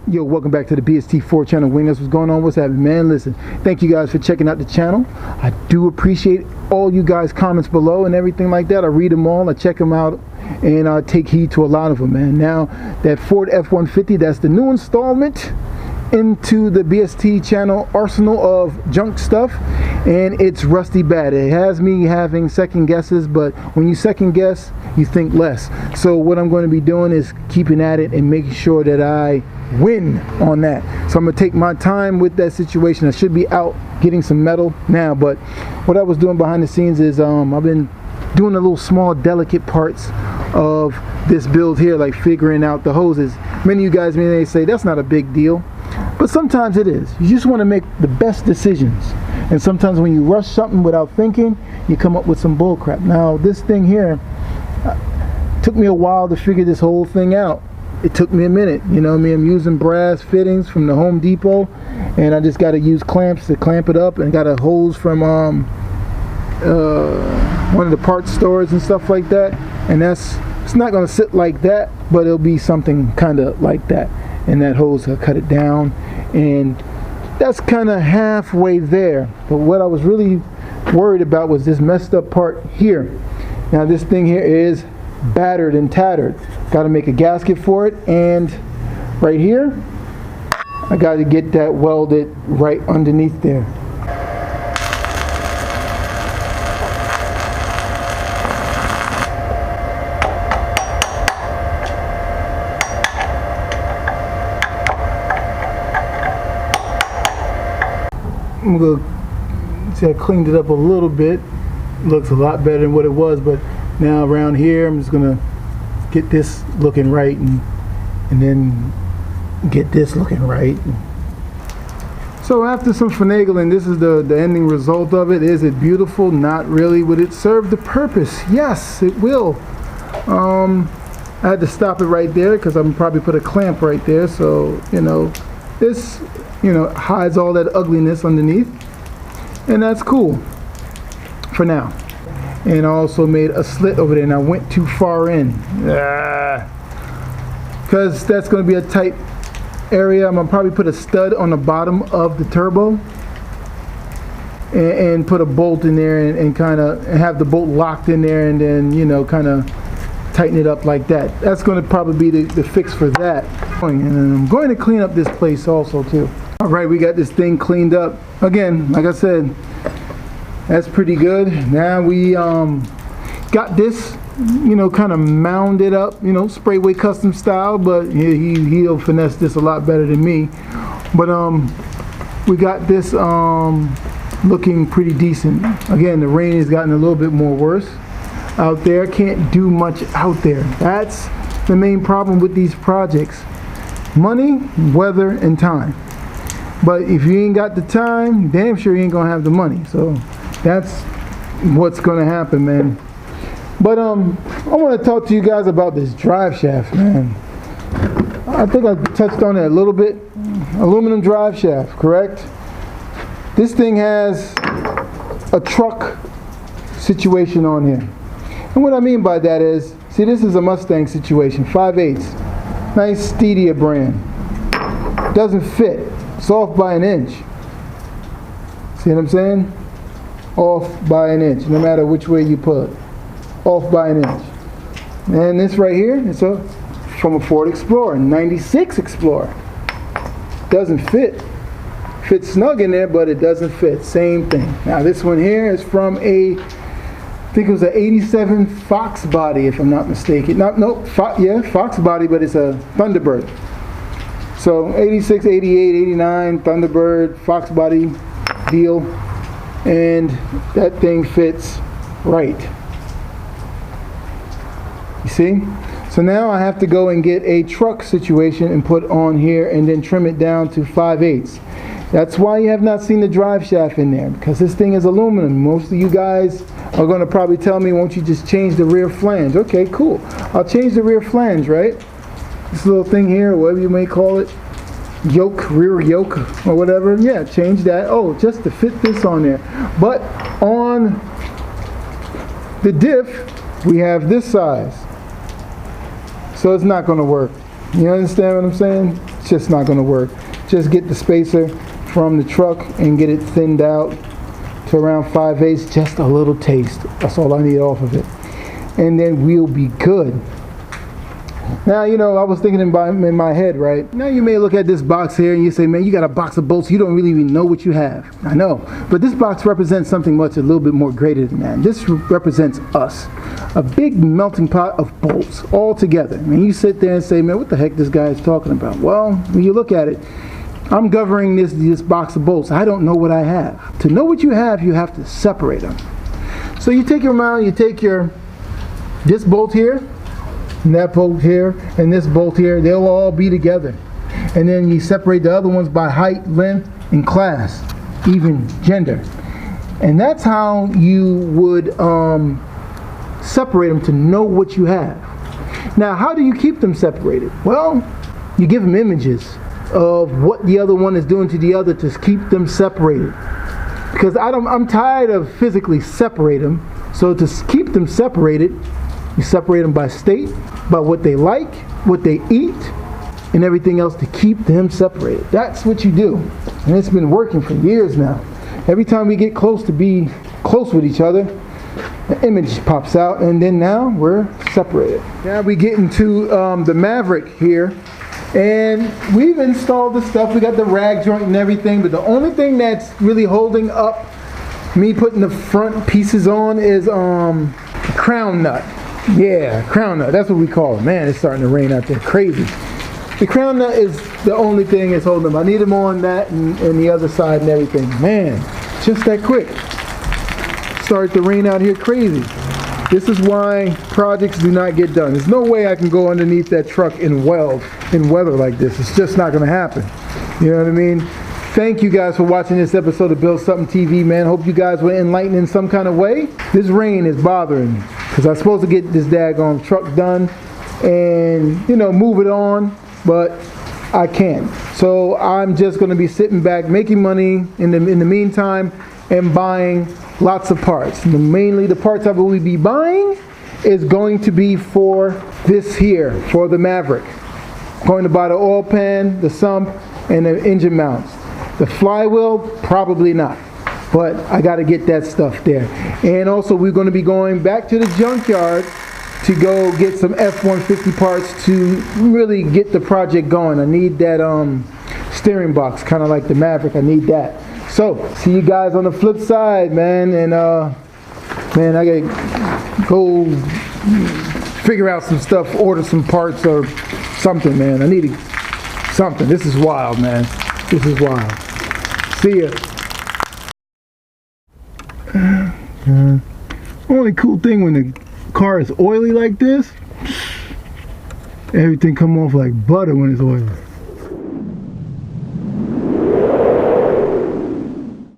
Yo, welcome back to the BST Ford channel. Wing, that's what's going on. What's happening, man? Listen, thank you guys for checking out the channel. I do appreciate all you guys' comments below and everything like that. I read them all, I check them out, and I take heed to a lot of them, man. Now, that Ford F150, that's the new installment into the BST channel arsenal of junk stuff, and it's rusty bad. It has me having second guesses, but when you second guess, you think less. So what I'm going to be doing is keeping at it and making sure that I win on that. So I'm gonna take my time with that situation. I should be out getting some metal now, but what I was doing behind the scenes is I've been doing the little small delicate parts of this build here, like figuring out the hoses. Many of you guys may say that's not a big deal, but sometimes it is. You just want to make the best decisions, and sometimes when you rush something without thinking, you come up with some bull crap. Now this thing here took me a while to figure this whole thing out. It took me a minute, you know what I mean? I'm using brass fittings from the Home Depot, and I just got to use clamps to clamp it up, and got a hose from one of the parts stores and stuff like that. And it's not going to sit like that, but it'll be something kind of like that. And that hose, I'll cut it down, and that's kind of halfway there. But what I was really worried about was this messed up part here. Now this thing here is battered and tattered. Got to make a gasket for it, and right here I got to get that welded right underneath there. I'm gonna see, I cleaned it up a little bit. Looks a lot better than what it was, but now around here I'm just gonna get this looking right, and then get this looking right. So after some finagling, this is the ending result of it. Is it beautiful? Not really. Would it serve the purpose? Yes, it will. I had to stop it right there because I'm probably put a clamp right there, so you know this hides all that ugliness underneath, and that's cool for now. And I also made a slit over there, and I went too far in because that's going to be a tight area. I'm going to probably put a stud on the bottom of the turbo and put a bolt in there, and kind of have the bolt locked in there, and then kind of tighten it up like that. That's going to probably be the fix for that. And I'm going to clean up this place also too. Alright, we got this thing cleaned up. Again, like I said, that's pretty good. Now we got this, kind of mounded up, Sprayway custom style, but he'll finesse this a lot better than me. But we got this looking pretty decent. Again, the rain has gotten a little bit more worse out there. Can't do much out there. That's the main problem with these projects: money, weather, and time. But if you ain't got the time, damn sure you ain't gonna have the money. So that's what's gonna happen, man. But I want to talk to you guys about this drive shaft, man. I think I touched on it a little bit. Aluminum drive shaft, correct? This thing has a truck situation on here, and what I mean by that is, see, this is a Mustang situation, 5/8, nice Steedia brand. Doesn't fit. It's off by an inch. See what I'm saying? Off by an inch, no matter which way you put it. Off by an inch. And this right here, it's from a Ford Explorer, 96 Explorer. Doesn't fit. Fits snug in there, but it doesn't fit. Same thing. Now this one here is from I think it was an 87 Fox body, if I'm not mistaken. Fox body, but it's a Thunderbird. So 86, 88, 89 Thunderbird Fox body deal, and that thing fits right. You see? So now I have to go and get a truck situation and put on here, and then trim it down to 5/8. That's why you have not seen the drive shaft in there, because this thing is aluminum. Most of you guys are going to probably tell me, won't you just change the rear flange? Okay, cool. I'll change the rear flange, right? This little thing here, whatever you may call it, yoke, rear yoke, or whatever. Yeah, change that. Oh, just to fit this on there. But on the diff, we have this size, so it's not going to work. You understand what I'm saying? just not going to work. Just get the spacer from the truck and get it thinned out to around 5/8, just a little taste. That's all I need off of it. And then we'll be good. Now, you know, I was thinking in my head, right? Now you may look at this box here and you say, man, you got a box of bolts. You don't really even know what you have. I know. But this box represents something a little bit more greater than that. This represents us. A big melting pot of bolts all together. And you sit there and say, man, what the heck this guy is talking about? Well, when you look at it, I'm governing this box of bolts. I don't know what I have. To know what you have to separate them. So you take your amount, you take this bolt here, and that bolt here, and this bolt here, they'll all be together. And then you separate the other ones by height, length, and class, even gender. And that's how you would separate them to know what you have. Now, how do you keep them separated? Well, you give them images of what the other one is doing to the other to keep them separated. Because I'm tired of physically separating them. So to keep them separated, you separate them by state, by what they like, what they eat, and everything else to keep them separated. That's what you do. And it's been working for years now. Every time we get close to be close with each other, the image pops out, and then now we're separated. Now we get into the Maverick here. And we've installed the stuff. We got the rag joint and everything, but the only thing that's really holding up me putting the front pieces on is crown nut. Yeah, crown nut. That's what we call it. Man, it's starting to rain out there. Crazy. The crown nut is the only thing that's holding them. I need them on that and the other side and everything. Man, just that quick. Started to rain out here crazy. This is why projects do not get done. There's no way I can go underneath that truck and weld in weather like this. It's just not going to happen. You know what I mean? Thank you guys for watching this episode of Build Something TV, man. Hope you guys were enlightened in some kind of way. This rain is bothering me because I'm supposed to get this daggone truck done and, you know, move it on, but I can't. So I'm just going to be sitting back, making money in the meantime and buying lots of parts. Mainly the parts I will be buying is going to be for this here, for the Maverick. I'm going to buy the oil pan, the sump, and the engine mounts. The flywheel, probably not. But I got to get that stuff there. And also we're going to be going back to the junkyard to go get some F150 parts to really get the project going. I need that steering box, kind of like the Maverick. I need that. So, see you guys on the flip side, man. And, man, I gotta go figure out some stuff, order some parts or something, man. I need something. This is wild, man. This is wild. See ya. Only cool thing when the car is oily like this, everything come off like butter when it's oily.